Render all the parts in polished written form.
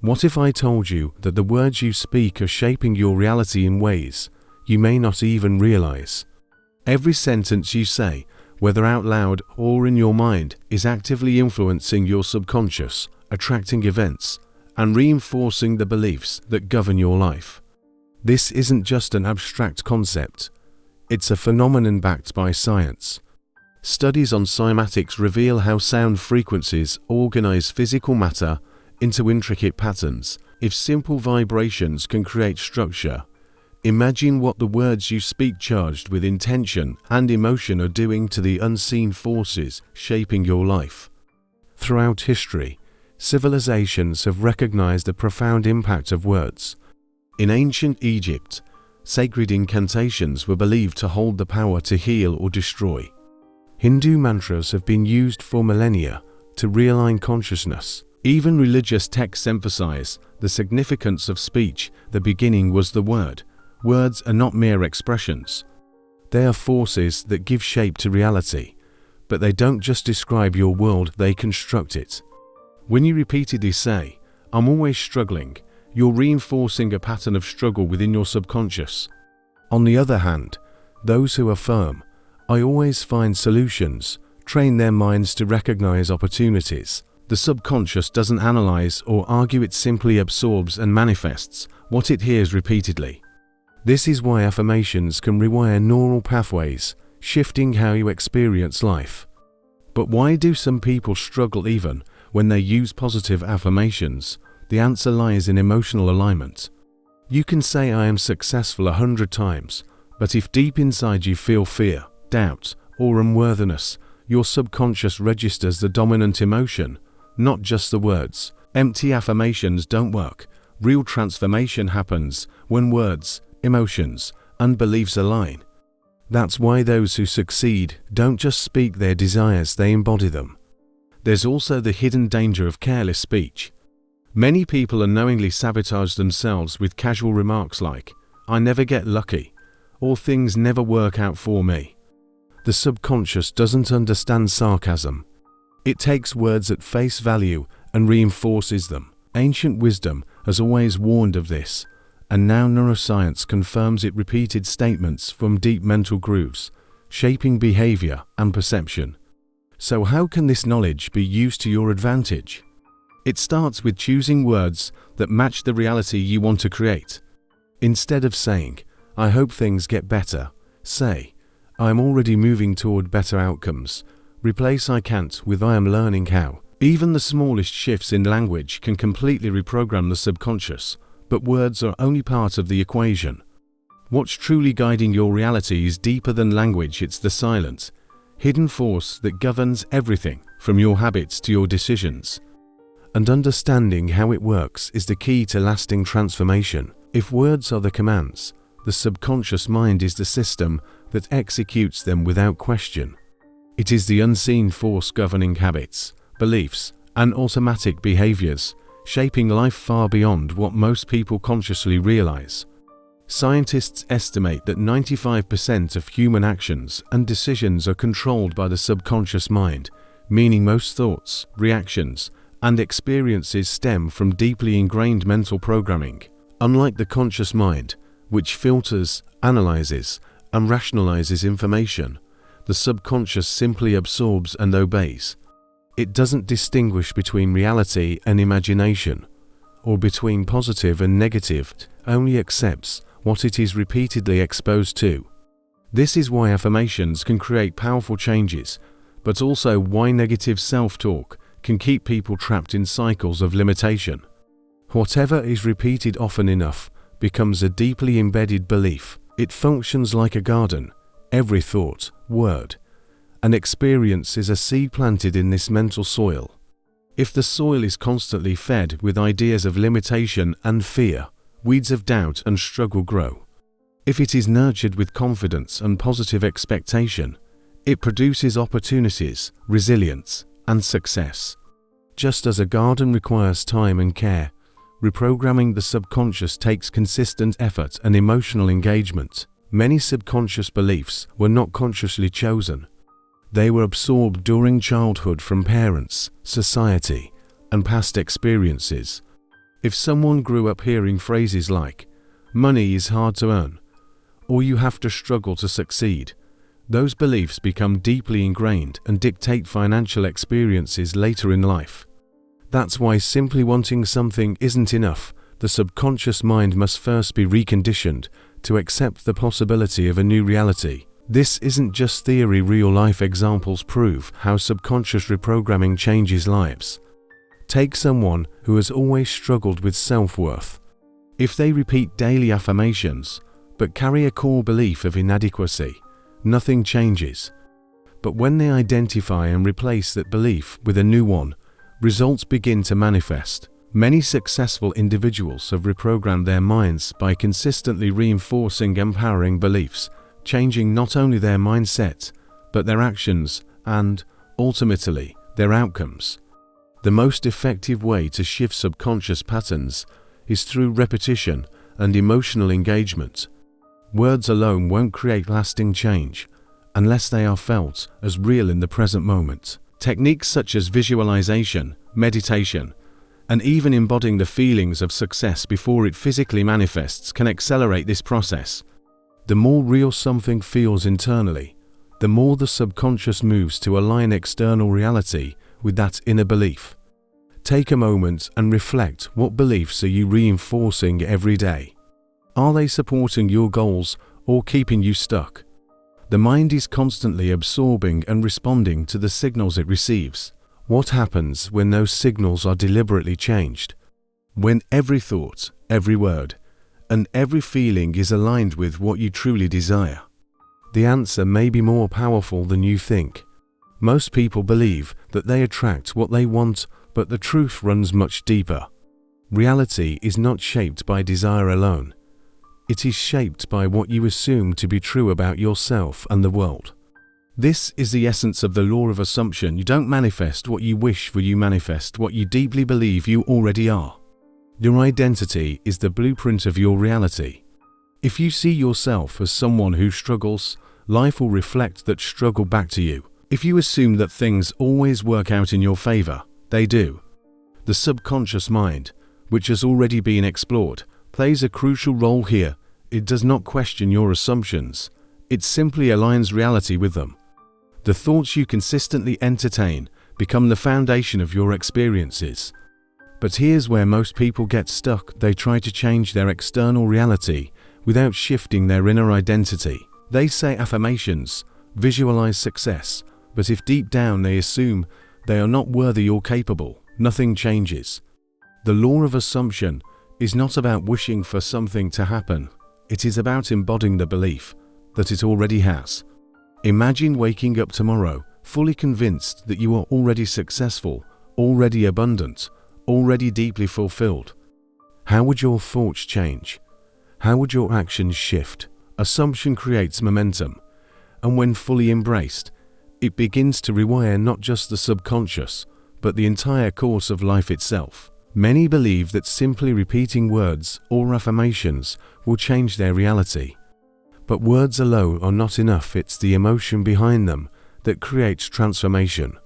What if I told you that the words you speak are shaping your reality in ways you may not even realize? Every sentence you say, whether out loud or in your mind, is actively influencing your subconscious, attracting events, and reinforcing the beliefs that govern your life. This isn't just an abstract concept. It's a phenomenon backed by science. Studies on cymatics reveal how sound frequencies organize physical matter into intricate patterns. If simple vibrations can create structure, imagine what the words you speak charged with intention and emotion are doing to the unseen forces shaping your life. Throughout history, civilizations have recognized the profound impact of words. In ancient Egypt, sacred incantations were believed to hold the power to heal or destroy. Hindu mantras have been used for millennia to realign consciousness. Even religious texts emphasize the significance of speech. The beginning was the word. Words are not mere expressions. They are forces that give shape to reality. But they don't just describe your world, they construct it. When you repeatedly say, "I'm always struggling," you're reinforcing a pattern of struggle within your subconscious. On the other hand, those who affirm, "I always find solutions," train their minds to recognize opportunities. The subconscious doesn't analyze or argue, it simply absorbs and manifests what it hears repeatedly. This is why affirmations can rewire neural pathways, shifting how you experience life. But why do some people struggle even when they use positive affirmations? The answer lies in emotional alignment. You can say "I am successful" 100 times, but if deep inside you feel fear, doubt, or unworthiness, your subconscious registers the dominant emotion, not just the words. Empty affirmations don't work. Real transformation happens when words, emotions, and beliefs align. That's why those who succeed don't just speak their desires, they embody them. There's also the hidden danger of careless speech. Many people unknowingly sabotage themselves with casual remarks like, "I never get lucky," or "things never work out for me." The subconscious doesn't understand sarcasm. It takes words at face value and reinforces them. Ancient wisdom has always warned of this, and now neuroscience confirms it. Repeated statements from deep mental grooves, shaping behavior and perception. So how can this knowledge be used to your advantage? It starts with choosing words that match the reality you want to create. Instead of saying, "I hope things get better," say, "I am already moving toward better outcomes." Replace "I can't" with "I am learning how." Even the smallest shifts in language can completely reprogram the subconscious, but words are only part of the equation. What's truly guiding your reality is deeper than language. It's the silent, hidden force that governs everything from your habits to your decisions. And understanding how it works is the key to lasting transformation. If words are the commands, the subconscious mind is the system that executes them without question. It is the unseen force governing habits, beliefs, and automatic behaviors, shaping life far beyond what most people consciously realize. Scientists estimate that 95% of human actions and decisions are controlled by the subconscious mind, meaning most thoughts, reactions, and experiences stem from deeply ingrained mental programming. Unlike the conscious mind, which filters, analyzes, and rationalizes information, the subconscious simply absorbs and obeys. It doesn't distinguish between reality and imagination, or between positive and negative, it only accepts what it is repeatedly exposed to. This is why affirmations can create powerful changes, but also why negative self-talk can keep people trapped in cycles of limitation. Whatever is repeated often enough becomes a deeply embedded belief. It functions like a garden. Every thought, word, and experience is a seed planted in this mental soil. If the soil is constantly fed with ideas of limitation and fear, weeds of doubt and struggle grow. If it is nurtured with confidence and positive expectation, it produces opportunities, resilience, and success. Just as a garden requires time and care, reprogramming the subconscious takes consistent effort and emotional engagement. Many subconscious beliefs were not consciously chosen. They were absorbed during childhood from parents, society, and past experiences. If someone grew up hearing phrases like, "Money is hard to earn," or "You have to struggle to succeed," those beliefs become deeply ingrained and dictate financial experiences later in life. That's why simply wanting something isn't enough. The subconscious mind must first be reconditioned to accept the possibility of a new reality. This isn't just theory, real-life examples prove how subconscious reprogramming changes lives. Take someone who has always struggled with self-worth. If they repeat daily affirmations, but carry a core belief of inadequacy, nothing changes. But when they identify and replace that belief with a new one, results begin to manifest. Many successful individuals have reprogrammed their minds by consistently reinforcing empowering beliefs, changing not only their mindset, but their actions and, ultimately, their outcomes. The most effective way to shift subconscious patterns is through repetition and emotional engagement. Words alone won't create lasting change unless they are felt as real in the present moment. Techniques such as visualization, meditation, and even embodying the feelings of success before it physically manifests can accelerate this process. The more real something feels internally, the more the subconscious moves to align external reality with that inner belief. Take a moment and reflect, what beliefs are you reinforcing every day? Are they supporting your goals or keeping you stuck? The mind is constantly absorbing and responding to the signals it receives. What happens when those signals are deliberately changed? When every thought, every word, and every feeling is aligned with what you truly desire? The answer may be more powerful than you think. Most people believe that they attract what they want, but the truth runs much deeper. Reality is not shaped by desire alone. It is shaped by what you assume to be true about yourself and the world. This is the essence of the law of assumption. You don't manifest what you wish for, you manifest what you deeply believe you already are. Your identity is the blueprint of your reality. If you see yourself as someone who struggles, life will reflect that struggle back to you. If you assume that things always work out in your favor, they do. The subconscious mind, which has already been explored, plays a crucial role here. It does not question your assumptions. It simply aligns reality with them. The thoughts you consistently entertain become the foundation of your experiences. But here's where most people get stuck. They try to change their external reality without shifting their inner identity. They say affirmations, visualize success, but if deep down they assume they are not worthy or capable, nothing changes. The law of assumption is not about wishing for something to happen. It is about embodying the belief that it already has. Imagine waking up tomorrow fully convinced that you are already successful, already abundant, already deeply fulfilled. How would your thoughts change? How would your actions shift? Assumption creates momentum, and when fully embraced, it begins to rewire not just the subconscious, but the entire course of life itself. Many believe that simply repeating words or affirmations will change their reality. But words alone are not enough. It's the emotion behind them that creates transformation.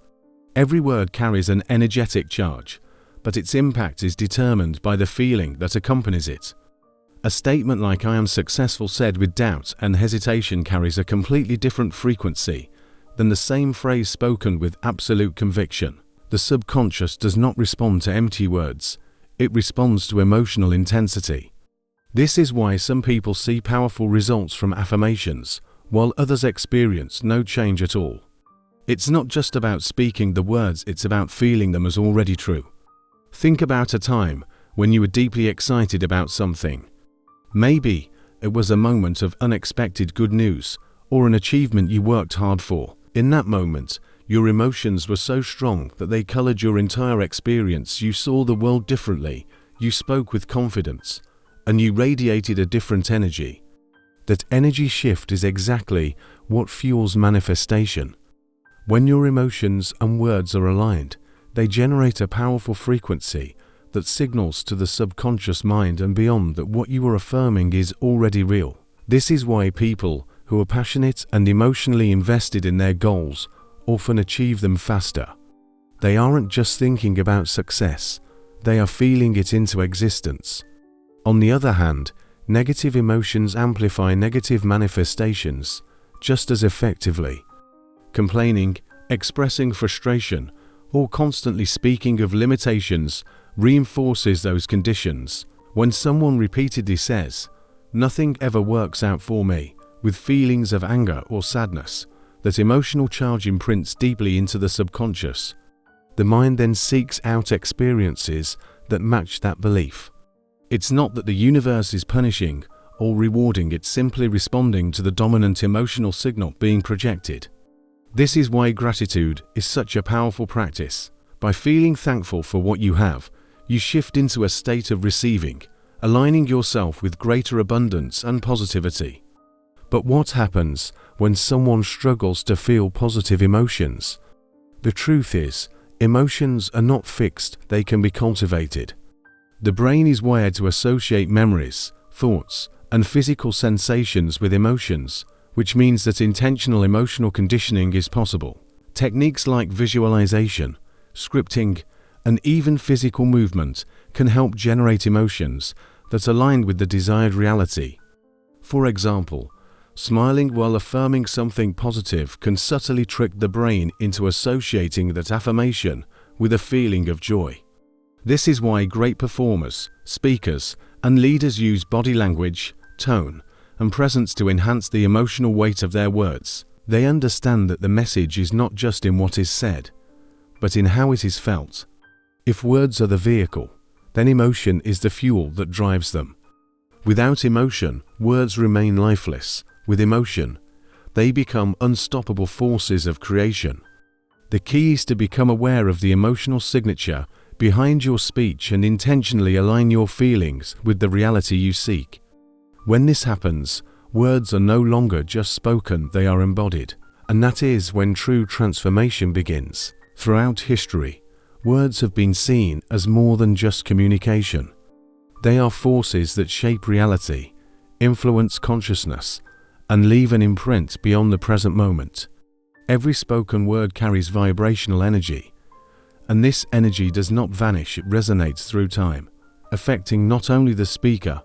Every word carries an energetic charge, but its impact is determined by the feeling that accompanies it. A statement like "I am successful" said with doubt and hesitation carries a completely different frequency than the same phrase spoken with absolute conviction. The subconscious does not respond to empty words. It responds to emotional intensity. This is why some people see powerful results from affirmations, while others experience no change at all. It's not just about speaking the words, it's about feeling them as already true. Think about a time when you were deeply excited about something. Maybe it was a moment of unexpected good news or an achievement you worked hard for. In that moment, your emotions were so strong that they colored your entire experience. You saw the world differently, you spoke with confidence, and you radiated a different energy. That energy shift is exactly what fuels manifestation. When your emotions and words are aligned, they generate a powerful frequency that signals to the subconscious mind and beyond that what you are affirming is already real. This is why people who are passionate and emotionally invested in their goals often achieve them faster. They aren't just thinking about success, they are feeling it into existence. On the other hand, negative emotions amplify negative manifestations just as effectively. Complaining, expressing frustration, or constantly speaking of limitations reinforces those conditions. When someone repeatedly says, "Nothing ever works out for me," with feelings of anger or sadness, that emotional charge imprints deeply into the subconscious. The mind then seeks out experiences that match that belief. It's not that the universe is punishing or rewarding, it's simply responding to the dominant emotional signal being projected. This is why gratitude is such a powerful practice. By feeling thankful for what you have, you shift into a state of receiving, aligning yourself with greater abundance and positivity. But what happens when someone struggles to feel positive emotions? The truth is, emotions are not fixed, they can be cultivated. The brain is wired to associate memories, thoughts, and physical sensations with emotions, which means that intentional emotional conditioning is possible. Techniques like visualization, scripting, and even physical movement can help generate emotions that align with the desired reality. For example, smiling while affirming something positive can subtly trick the brain into associating that affirmation with a feeling of joy. This is why great performers, speakers, and leaders use body language, tone, and presence to enhance the emotional weight of their words. They understand that the message is not just in what is said, but in how it is felt. If words are the vehicle, then emotion is the fuel that drives them. Without emotion, words remain lifeless. With emotion, they become unstoppable forces of creation. The key is to become aware of the emotional signature behind your speech and intentionally align your feelings with the reality you seek. When this happens, words are no longer just spoken, they are embodied. And that is when true transformation begins. Throughout history, words have been seen as more than just communication. They are forces that shape reality, influence consciousness, and leave an imprint beyond the present moment. Every spoken word carries vibrational energy, and this energy does not vanish, it resonates through time, affecting not only the speaker,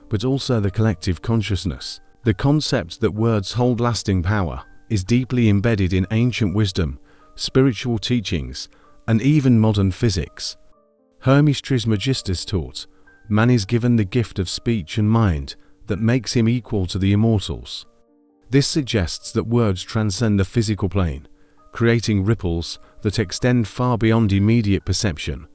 but also the collective consciousness. The concept that words hold lasting power is deeply embedded in ancient wisdom, spiritual teachings, and even modern physics. Hermes Trismegistus taught, man is given the gift of speech and mind that makes him equal to the immortals. This suggests that words transcend the physical plane, creating ripples that extend far beyond immediate perception.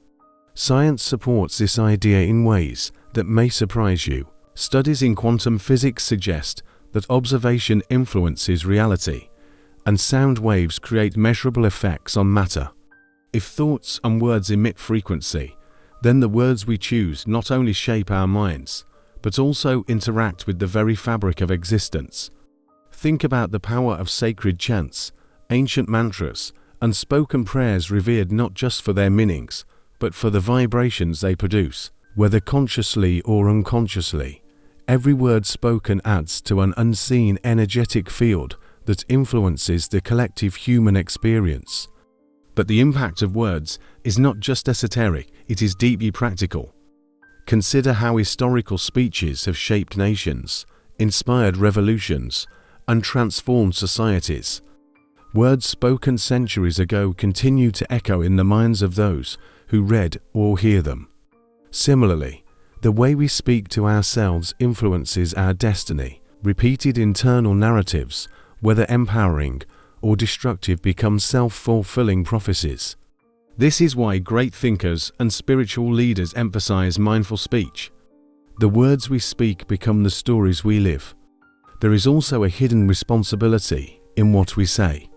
Science supports this idea in ways that may surprise you. Studies in quantum physics suggest that observation influences reality, and sound waves create measurable effects on matter. If thoughts and words emit frequency, then the words we choose not only shape our minds, but also interact with the very fabric of existence. Think about the power of sacred chants, ancient mantras, and spoken prayers revered not just for their meanings, but for the vibrations they produce. Whether consciously or unconsciously, every word spoken adds to an unseen energetic field that influences the collective human experience. But the impact of words is not just esoteric, it is deeply practical. Consider how historical speeches have shaped nations, inspired revolutions, and transformed societies. Words spoken centuries ago continue to echo in the minds of those who read or hear them. Similarly, the way we speak to ourselves influences our destiny. Repeated internal narratives, whether empowering or destructive, become self-fulfilling prophecies. This is why great thinkers and spiritual leaders emphasize mindful speech. The words we speak become the stories we live. There is also a hidden responsibility in what we say.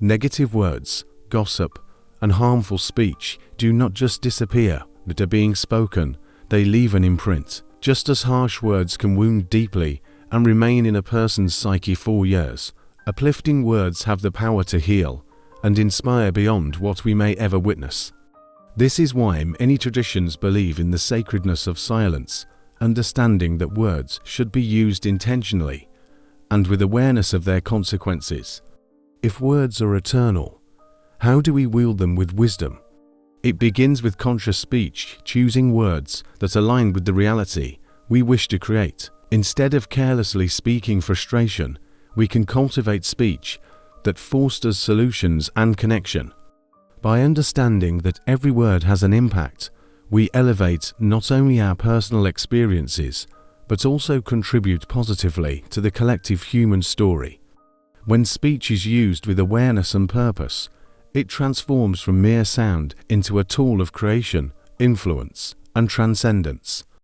Negative words, gossip, and harmful speech do not just disappear, but are being spoken. They leave an imprint. Just as harsh words can wound deeply and remain in a person's psyche for years, uplifting words have the power to heal and inspire beyond what we may ever witness. This is why many traditions believe in the sacredness of silence, understanding that words should be used intentionally, and with awareness of their consequences. If words are eternal, how do we wield them with wisdom? It begins with conscious speech, choosing words that align with the reality we wish to create. Instead of carelessly speaking frustration, we can cultivate speech that fosters solutions and connection. By understanding that every word has an impact, we elevate not only our personal experiences, but also contribute positively to the collective human story. When speech is used with awareness and purpose, it transforms from mere sound into a tool of creation, influence, and transcendence.